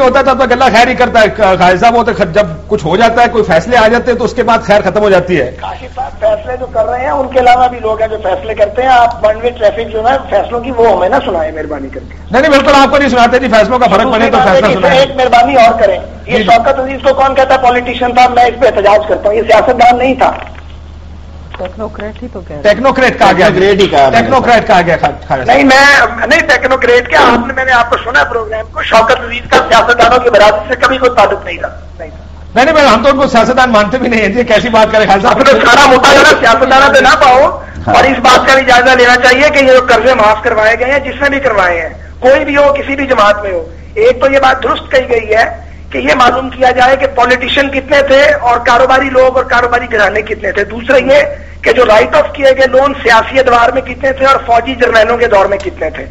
ہوتا تھا تو اللہ خیر ہی کرتا ہے خالد صاحب. وہ تو جب کچھ ہو جاتا ہے, کوئی فیصلے آ جاتے ہیں تو اس کے بعد خیر ختم ہو جاتی ہے. کاشف صاحب فیصلے جو کر رہے ہیں ان کے علاوہ بھی لوگ ہیں جو فیصلے کرتے ہیں. آپ ون وے ٹریفک جو ہے فیصلوں کی وہ ہمیں نہ سنائیں مہربانی کر کے. نہیں بالکل آپ کو نہیں سناتے جی, فیصلوں کا فرق پڑے تو فیصلہ سنائیں. ایک مہربانی اور کریں, یہ شوکت عزیز کو کون کہتا ہے پالیٹیشین تھا؟ میں اس پہ احتجاج کرتا ہوں, یہ سیاستدان نہیں تھا, ٹیکنوکریٹ ہی تو کہہ ٹیکنوکریٹ کہا گیا, ٹیکنوکریٹ کہا گیا. نہیں میں نہیں ٹیکنوکریٹ کیا آپ نے, میں نے آپ کو سنا پروگرام کو. شوکت عزیز کا سیاستدانوں کی برادری سے کبھی کوئی تعلق نہیں تھا. نہیں ہم تو ان کو سیاستدان مانتے بھی نہیں ہیں جی, کیسی بات کریں خالد صاحب. سارا مطالعہ سیاستدانوں پہ نہ پاؤ, اور اس بات کا بھی جائزہ لینا چاہیے کہ یہ قرضے معاف کروائے گئے ہیں جس نے بھی کروائے ہیں, کوئی بھی ہو کسی بھی جماعت میں ہو. ایک تو یہ بات درست کہی گئی ہے کہ یہ معلوم کیا جائے کہ پولیٹیشین کتنے تھے اور کاروباری لوگ اور کاروباری گھرانے کتنے تھے. دوسرا یہ کہ جو رائٹ آف کیے گئے لون سیاسی ادوار میں کتنے تھے اور فوجی جرنیلوں کے دور میں کتنے تھے.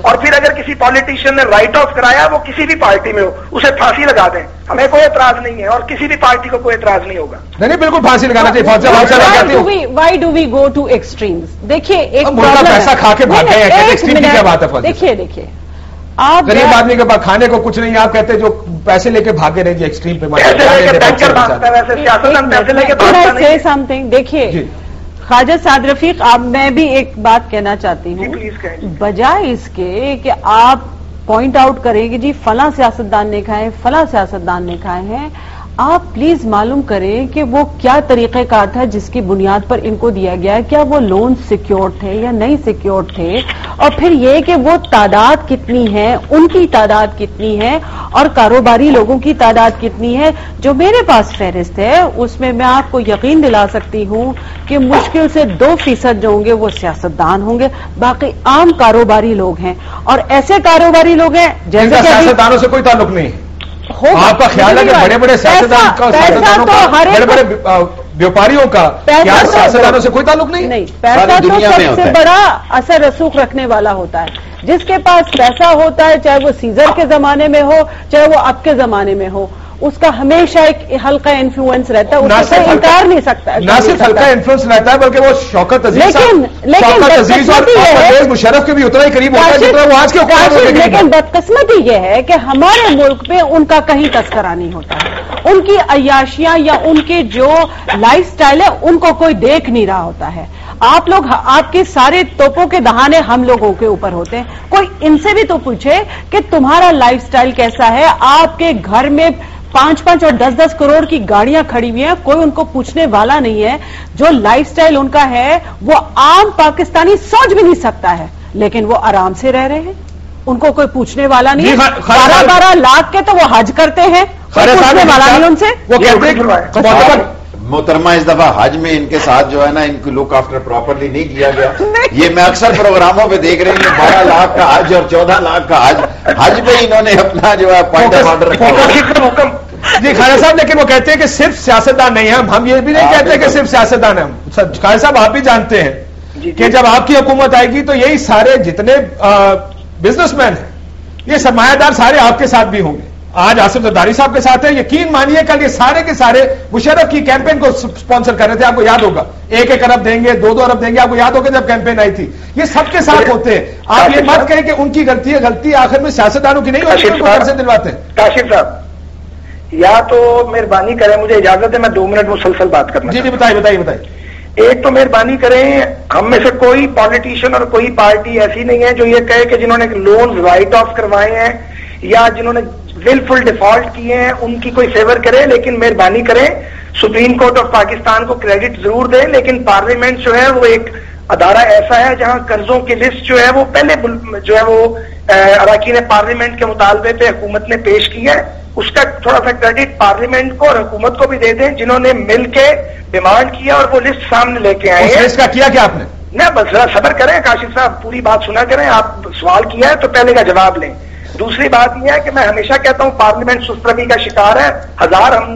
اور پھر اگر کسی پولیٹیشین نے رائٹ آف کرایا, وہ کسی بھی پارٹی میں ہو, اسے پھانسی لگا دیں, ہمیں کوئی اعتراض نہیں ہے اور کسی بھی پارٹی کو کوئی اعتراض نہیں ہوگا. نہیں بالکل پھانسی لگانا چاہیے. Why do we go to extremes? دیکھیے ایک پیسہ کھا کے بھاگ گئے ہیں, ایکسٹریم کی کیا بات ہے؟ دیکھیے آپ غریب آدمی کے پاس کھانے کو کچھ نہیں, آپ کہتے ہیں جو پیسے لے کے بھاگے رہے جی ایکسٹریم پہ. سم تھنگ دیکھیے خواجہ سعد رفیق, آپ میں بھی ایک بات کہنا چاہتی ہوں, بجائے اس کے کہ آپ پوائنٹ آؤٹ کریں کہ جی فلاں سیاستدان نے کھائے فلاں سیاستدان نے کھائے ہیں, آپ پلیز معلوم کریں کہ وہ کیا طریقہ کار تھا جس کی بنیاد پر ان کو دیا گیا ہے. کیا وہ لون سیکیورڈ تھے یا نہیں سیکیورڈ تھے, اور پھر یہ کہ وہ تعداد کتنی ہے, ان کی تعداد کتنی ہے, اور کاروباری لوگوں کی تعداد کتنی ہے. جو میرے پاس فہرست ہے اس میں آپ کو یقین دلا سکتی ہوں کہ مشکل سے 2% جو ہوں گے وہ سیاستدان ہوں گے, باقی عام کاروباری لوگ ہیں. اور ایسے کاروباری لوگ ہیں جیسے سیاستدانوں سے کوئی تعلق نہیں. آپ کا خیال ہے کہ بڑے بڑے سیاستدانوں کا, بڑے بڑے ویوپاریوں کا سیاستدانوں سے کوئی تعلق نہیں؟ نہیں, پیسہ تو سب سے بڑا اثر رسوخ رکھنے والا ہوتا ہے. جس کے پاس پیسہ ہوتا ہے, چاہے وہ سیزر کے زمانے میں ہو چاہے وہ اب کے زمانے میں ہو, اس کا ہمیشہ ایک ہلکا انفلوئنس رہتا ہے, اس سے انکار نہیں سکتا. نہ صرف ہلکا انفلوئنس رہتا ہے بلکہ وہ شوکت عزیز اور پرویز مشرف کے بھی اتنا ہی قریب ہوتا ہے جتنا وہ آج کے حکومت کے. لیکن بدقسمتی یہ ہے کہ ہمارے ملک میں ان کا کہیں تذکرہ نہیں ہوتا ہے. ان کی عیاشیاں یا ان کے جو لائف سٹائل ہے ان کو کوئی دیکھ نہیں رہا ہوتا ہے. آپ کے سارے توپوں کے دہانے ہم لوگوں کے اوپر ہوتے ہیں. کوئی ان سے بھی تو پوچھے کہ تمہارا لائف سٹائل کیسا ہے. آپ کے گھر میں 5 اور 10 کروڑ کی گاڑیاں کھڑی ہوئی ہیں, کوئی ان کو پوچھنے والا نہیں ہے. جو لائف سٹائل ان کا ہے وہ عام پاکستانی سوچ بھی نہیں سکتا ہے, لیکن وہ آرام سے رہ رہے ہیں, ان کو کوئی پوچھنے والا نہیں ہے. 12 لاکھ کے تو وہ حج کرتے ہیں, پوچھنے والا نہیں ان سے. وہ کہتے ہیں محترمہ اس دفعہ حج میں ان کے ساتھ جو ہے نا ان کو لک آفٹر پراپرلی نہیں کیا گیا. یہ میں اکثر پروگراموں پہ دیکھ رہی ہوں 12 لاکھ کا حج اور 14 لاکھ کا حج پہ انہوں نے اپنا جو ہے پوائنٹ آف آرڈر رکھا. جی خالد صاحب, لیکن وہ کہتے ہیں کہ صرف سیاستدان نہیں ہیں. ہم یہ بھی نہیں کہتے کہ صرف سیاستدان ہیں. خالد صاحب آپ بھی جانتے ہیں کہ جب آپ کی حکومت آئے گی تو یہی سارے جتنے بزنس مین ہیں یہ سرمایہ دار سارے آپ کے ساتھ بھی ہوں گے. آج آصف زرداری صاحب کے ساتھ ہے, یقین مانیے کل یہ سارے کے سارے مشرف کی کیمپین کو سپانسر کر رہے تھے. آپ کو یاد ہوگا 1 ارب دیں گے, 2 ارب دیں گے. آپ کو یاد ہوگا جب کیمپین آئی تھی. یہ سب کے ساتھ ہوتے ہیں. آپ یہ مت کہیں کہ ان کی غلطی ہے, غلطی آخر میں سیاستدانوں کی نہیں ہوتی سے دلواتے ہیں. کاشف صاحب یا تو مہربانی کریں, مجھے اجازت ہے میں 2 منٹ مسلسل بات کرنا. جی بتائیے. ایک تو مہربانی کریں, ہم میں سے کوئی پالیٹیشین اور کوئی پارٹی ایسی نہیں ہے جو یہ کہے کہ جنہوں نے لون رائٹ آف کروائے ہیں یا جنہوں نے ولفل ڈیفالٹ کیے ہیں ان کی کوئی فیور کرے. لیکن مہربانی کریں سپریم کورٹ آف پاکستان کو کریڈٹ ضرور دیں, لیکن پارلیمنٹ جو ہے وہ ایک ادارہ ایسا ہے جہاں قرضوں کی لسٹ جو ہے وہ پہلے جو ہے وہ اراکین پارلیمنٹ کے مطالبے پہ حکومت نے پیش کی ہے. اس کا تھوڑا سا کریڈٹ پارلیمنٹ کو اور حکومت کو بھی دے دیں جنہوں نے مل کے ڈیمانڈ کیا اور وہ لسٹ سامنے لے کے آئے ہیں. اس کا کیا آپ نے؟ نہ بس ذرا صبر کریں کاشف صاحب, پوری بات سنا کریں. آپ سوال کیا ہے تو پہلے کا جواب لیں. دوسری بات یہ ہے کہ میں ہمیشہ کہتا ہوں پارلیمنٹ سست روی کا شکار ہے. ہم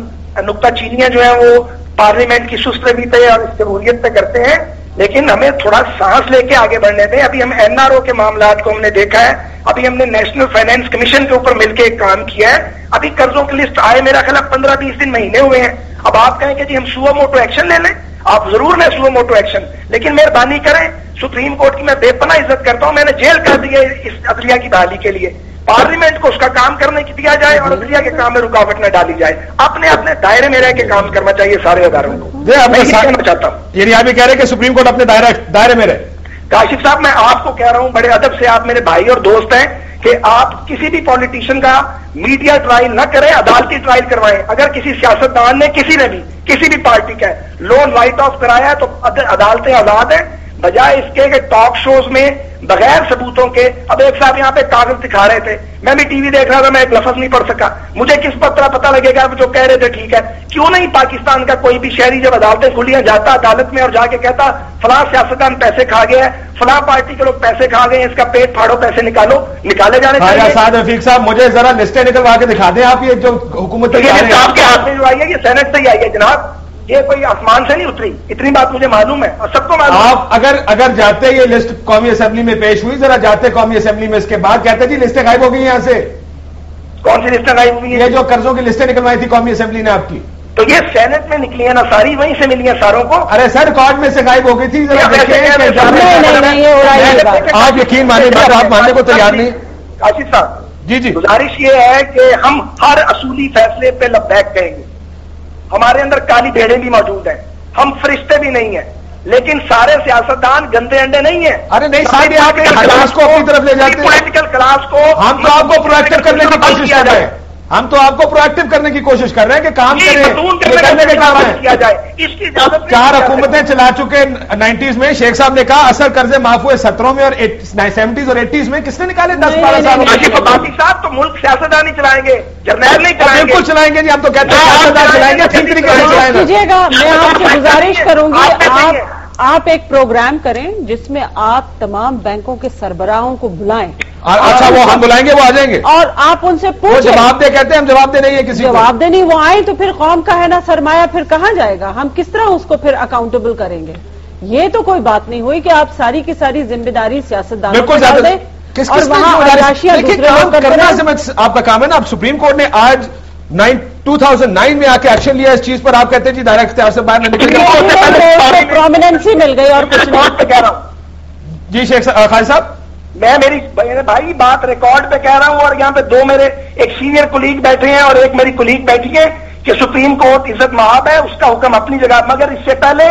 نکتہ چینیاں جو ہیں وہ پارلیمنٹ کی سست روی پہ اور جمہوریت پہ کرتے ہیں, لیکن ہمیں تھوڑا سانس لے کے آگے بڑھنے دیں. ابھی ہم NRO کے معاملات کو ہم نے دیکھا ہے, ابھی ہم نے نیشنل فائنینس کمیشن کے اوپر مل کے ایک کام کیا ہے. ابھی قرضوں کی لسٹ آئے میرا خیال 15-20 دن مہینے ہوئے ہیں. اب آپ کہیں کہ جی ہم سو موٹو ایکشن لے لیں, آپ ضرور لیں سو موٹو ایکشن, لیکن مہربانی کریں. سپریم کورٹ کی میں بے پناہ عزت کرتا ہوں, میں نے جیل کر دی ہے اس عدلیہ کی بحالی کے لیے. پارلیمنٹ کو اس کا کام کرنے کی دیا جائے اور عدلیہ کے کام میں رکاوٹ نہ ڈالی جائے. اپنے اپنے دائرے میں رہ کے کام کرنا چاہیے سارے اداروں کو. میں کہنا چاہتا ہوں, یعنی آپ یہ کہہ رہے ہیں کہ سپریم کورٹ اپنے دائرے میں رہے. کاشف صاحب, میں آپ کو کہہ رہا ہوں بڑے ادب سے, آپ میرے بھائی اور دوست ہیں, کہ آپ کسی بھی پولیٹیشین کا میڈیا ٹرائل نہ کریں, عدالتی ٹرائل کروائیں. اگر کسی سیاستدان نے کسی نے بھی کسی بھی پارٹی کا لون رائٹ آف کرایا ہے تو عدالتیں آزاد ہیں, بجائے اس کے کہ ٹاک شوز میں بغیر ثبوتوں کے. اب ایک صاحب یہاں پہ کاغذ دکھا رہے تھے, میں بھی ٹی وی دیکھ رہا تھا, میں ایک لفظ نہیں پڑھ سکا. مجھے کس پتہ لگے گا جو کہہ رہے تھے ٹھیک ہے. کیوں نہیں پاکستان کا کوئی بھی شہری جب عدالتیں کھلیاں جاتا عدالت میں اور جا کے کہتا فلاں سیاستدان پیسے کھا گیا ہے, فلاں پارٹی کے لوگ پیسے کھا گئے ہیں, اس کا پیٹ پھاڑو, پیسے نکالو, نکالے جانے چاہیے. سعد رفیق صاحب, مجھے ذرا لسٹیں نکلوا کے دکھا دیں آپ. یہ جو حکومت آپ کے ہاتھ میں جو آئی ہے یہ سینٹ سے ہی آئی ہے جناب, یہ کوئی آسمان سے نہیں اتری. اتنی بات مجھے معلوم ہے اور سب کو معلوم. آپ اگر جاتے یہ لسٹ قومی اسمبلی میں پیش ہوئی, ذرا جاتے قومی اسمبلی میں, اس کے بعد کہتے جی لسٹیں غائب ہو گئی یہاں سے. کون سی لسٹیں غائب ہوئی ہیں؟ یہ جو قرضوں کی لسٹیں نکلوائی تھی قومی اسمبلی نے آپ کی, تو یہ سینٹ میں نکلی ہیں نا ساری, وہیں سے ملی ہیں ساروں کو. ارے سر ریکارڈ میں سے غائب ہو گئی تھی. آپ یقین مانیں, آپ ماننے کو تیار نہیں. کاشف صاحب جی گزارش یہ ہے کہ ہم ہر اصولی فیصلے پہ لبیک کہیں گے. ہمارے اندر کالی بھیڑیں بھی موجود ہیں, ہم فرشتے بھی نہیں ہیں, لیکن سارے سیاستدان گندے انڈے نہیں ہیں. ارے نہیں صاحب, آپ کلاس کو اپنی طرف لے جاتے ہیں. پولیٹیکل کلاس کو ہم تو آپ کو پروایکٹیو کرنے کی کوشش کر رہے ہیں. ہم تو آپ کو پروایکٹیو کرنے کی کوشش کر رہے ہیں کہ کام کرنے کے کام کیا جائے. اس کی اجازت 4 حکومتیں چلا چکے 90s میں. شیخ صاحب نے کہا اصل قرضے معاف ہوئے 70 میں اور 70s اور 80s میں. کس نے نکالے 10-12 سال؟ باقی صاحب تو ملک سیاستدان ہی چلائیں گے, جرنیل نہیں چلائیں گے. بالکل چلائیں گے جی, ہم تو کہتے ہیں سیاستدان چلائیں گے, ٹھیک طریقے سے چلائیں گے. میں آپ سے گزارش کروں گی, آپ ایک پروگرام کریں جس میں آپ تمام بینکوں کے سربراہوں کو بلائیں. اچھا, وہ ہم بلائیں گے, وہ آ جائیں گے اور آپ ان سے پوچھیں. وہ جواب دے کہتے ہیں, ہم جواب دے نہیں ہے کسی جواب دے نہیں, وہ آئیں تو پھر قوم کا ہے نا سرمایہ, پھر کہاں جائے گا؟ ہم کس طرح اس کو پھر اکاؤنٹیبل کریں گے؟ یہ تو کوئی بات نہیں ہوئی کہ آپ ساری کی ساری ذمہ داری سیاستدانوں کو ڈال دیں اور وہاں عیاشیاں دوسرے لوگ کرتے ہیں. آپ کا کام ہے نا. اب سپریم کورٹ نے آج 2009 میں آ کے ایکشن لیا اس چیز پر, آپ کہتے ہیں جی دائرہ اختیار سے باہر نہ نکلے, پرومیننسی مل گئی اور کچھ نہیں. کہہ رہا ہوں جی شیخ خالد صاحب, میں میری بھائی بات ریکارڈ پہ کہہ رہا ہوں, اور یہاں پہ 2 میرے ایک سینئر کولیگ بیٹھے ہیں اور ایک میری کولیگ بیٹھی ہے کہ سپریم کورٹ عزت مآب ہے, اس کا حکم اپنی جگہ. مگر اس سے پہلے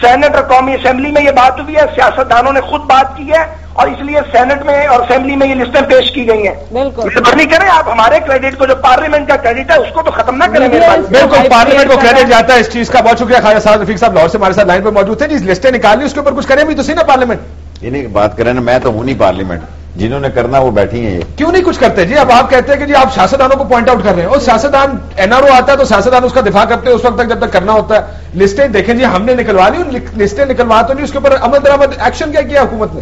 سینٹ اور قومی اسمبلی میں یہ بات ہوئی ہے, سیاستدانوں نے خود بات کی ہے, اور اس لیے سینٹ میں اور اسمبلی میں یہ لسٹیں پیش کی گئی ہیں. بالکل کریں آپ ہمارے کریڈٹ کو, جو پارلیمنٹ کا کریڈٹ ہے اس کو تو ختم نہ کریں. بالکل پارلیمنٹ کو کریڈٹ جاتا ہے اس چیز کا. بہت شکریہ. خالد صاحب رفیق صاحب لاہور سے ہمارے ساتھ لائن پہ موجود تھے. جی لسٹیں نکالنی, اس کے اوپر کچھ کریں بھی تو سی نا پارلیمنٹ. انہیں بات کریں نا, میں تو ہوں نہیں پارلیمنٹ, جنہوں نے کرنا وہ بیٹھی ہیں. کیوں نہیں کچھ کرتے جی؟ اب آپ کہتے ہیں کہ جی آپ سیاستدانوں کو پوائنٹ آؤٹ کر رہے ہیں, اور سیاستدان NRO آتا ہے تو سیاستدان اس کا دفاع کرتے ہیں اس وقت تک جب تک کرنا ہوتا ہے. لسٹیں دیکھیں جی, ہم نے نکلوا لی, لسٹیں نکلوا تو نہیں, اس کے اوپر عمل درآمد ایکشن کیا کیا حکومت نے؟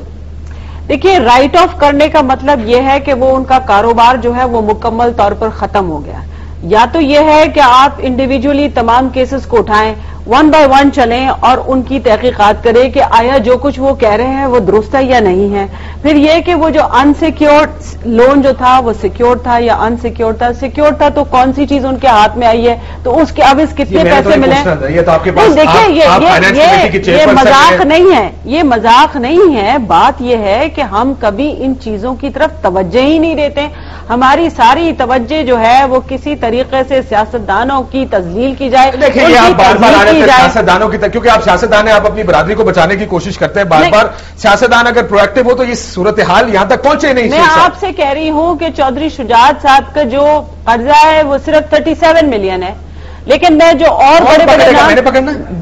دیکھیے, رائٹ آف کرنے کا مطلب یہ ہے کہ وہ ان کا کاروبار جو ہے وہ مکمل طور پر ختم ہو گیا. یا تو یہ ہے کہ آپ انڈیویجولی تمام کیسز کو اٹھائیں, 1 بائی 1 چلیں اور ان کی تحقیقات کریں کہ آیا جو کچھ وہ کہہ رہے ہیں وہ درست ہے یا نہیں ہے. پھر یہ کہ وہ جو انسیکیورڈ لون جو تھا وہ سیکیورڈ تھا یا انسیکیورڈ تھا. سیکیورڈ تھا تو کون سی چیز ان کے ہاتھ میں آئی ہے, تو اس کے اب اس کتنے پیسے ملے. دیکھیں یہ مذاق نہیں ہے, یہ مذاق نہیں ہے. بات یہ ہے کہ ہم کبھی ان چیزوں کی طرف توجہ ہی نہیں دیتے. ہماری ساری توجہ جو ہے وہ کسی طریقے سے سیاستدانوں کی تذلیل کی جائے. دیکھیں یہ آپ بار بار سیاستدانوں کی, کیونکہ آپ سیاستدان ہیں, آپ اپنی برادری کو بچانے کی کوشش کرتے ہیں بار بار. سیاستدان اگر پرویکٹیو ہو تو یہ صورتحال یہاں تک پہنچے نہیں. میں آپ سے کہہ رہی ہوں کہ چودھری شجاعت صاحب کا جو قرضہ ہے وہ صرف 37 ملین ہے, لیکن میں جو اور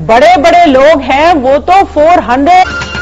بڑے بڑے لوگ ہیں وہ تو 400